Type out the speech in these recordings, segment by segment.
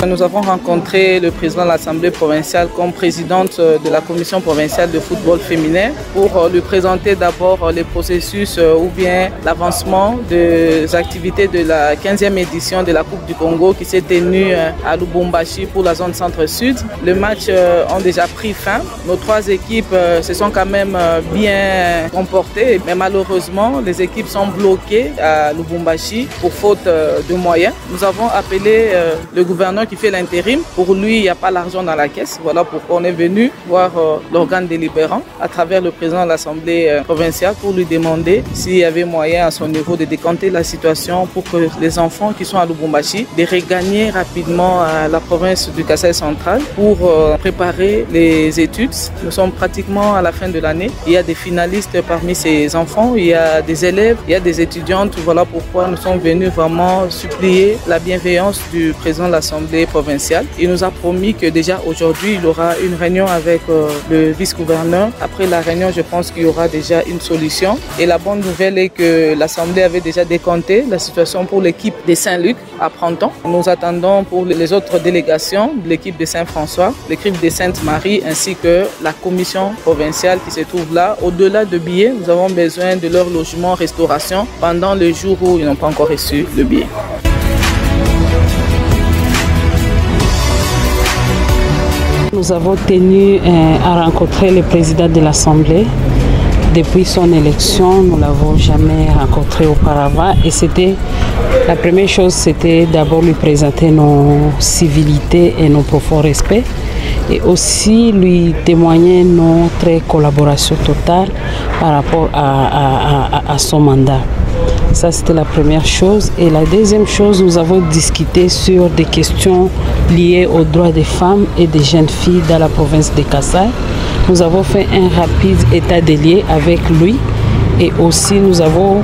Nous avons rencontré le président de l'Assemblée provinciale comme présidente de la commission provinciale de football féminin pour lui présenter d'abord les processus ou bien l'avancement des activités de la 15e édition de la Coupe du Congo qui s'est tenue à Lubumbashi pour la zone centre-sud. Les matchs ont déjà pris fin. Nos trois équipes se sont quand même bien comportées, mais malheureusement les équipes sont bloquées à Lubumbashi pour faute de moyens. Nous avons appelé le gouverneur qui fait l'intérim. Pour lui, il n'y a pas l'argent dans la caisse. Voilà pourquoi on est venu voir l'organe délibérant à travers le président de l'Assemblée provinciale pour lui demander s'il y avait moyen à son niveau de décanter la situation pour que les enfants qui sont à Lubumbashi de regagner rapidement à la province du Kasaï central pour préparer les études. Nous sommes pratiquement à la fin de l'année. Il y a des finalistes parmi ces enfants, il y a des élèves, il y a des étudiantes. Voilà pourquoi nous sommes venus vraiment supplier la bienveillance du président de l'Assemblée provinciale. Il nous a promis que déjà aujourd'hui, il y aura une réunion avec le vice-gouverneur. Après la réunion, je pense qu'il y aura déjà une solution. Et la bonne nouvelle est que l'Assemblée avait déjà décompté la situation pour l'équipe de Saint-Luc à Printemps. Nous attendons pour les autres délégations, l'équipe de Saint-François, l'équipe de Sainte-Marie ainsi que la commission provinciale qui se trouve là. Au-delà de billets, nous avons besoin de leur logement, restauration pendant le jour où ils n'ont pas encore reçu le billet. Nous avons tenu à rencontrer le président de l'Assemblée. Depuis son élection, nous ne l'avons jamais rencontré auparavant. Et la première chose, c'était d'abord lui présenter nos civilités et nos profonds respects. Et aussi lui témoigner notre collaboration totale par rapport à son mandat. Ça, c'était la première chose. Et la deuxième chose, nous avons discuté sur des questions liées aux droits des femmes et des jeunes filles dans la province de Kasaï. Nous avons fait un rapide état des lieux avec lui et aussi nous avons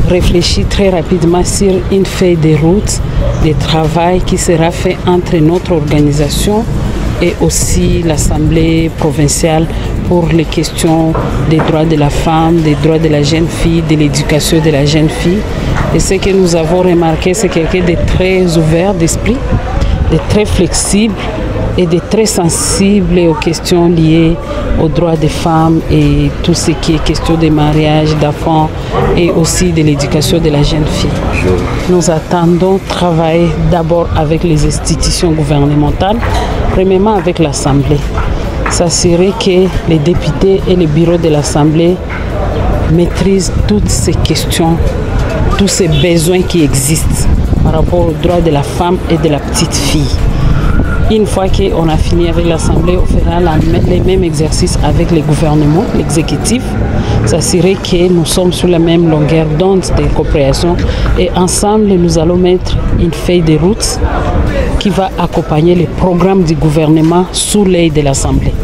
réfléchi très rapidement sur une feuille de route de travail qui sera fait entre notre organisation et aussi l'Assemblée provinciale pour les questions des droits de la femme, des droits de la jeune fille, de l'éducation de la jeune fille. Et ce que nous avons remarqué, c'est quelqu'un de très ouvert d'esprit, de très flexible et de très sensible aux questions liées aux droits des femmes et tout ce qui est question de mariage, d'enfants et aussi de l'éducation de la jeune fille. Nous attendons travailler d'abord avec les institutions gouvernementales, premièrement avec l'Assemblée. S'assurer que les députés et le bureau de l'Assemblée maîtrisent toutes ces questions, tous ces besoins qui existent par rapport aux droits de la femme et de la petite fille. Une fois qu'on a fini avec l'Assemblée, on fera les mêmes exercices avec le gouvernement, l'exécutif, s'assurer que nous sommes sur la même longueur d'onde de coopération et ensemble nous allons mettre une feuille de route qui va accompagner les programmes du gouvernement sous l'œil de l'Assemblée.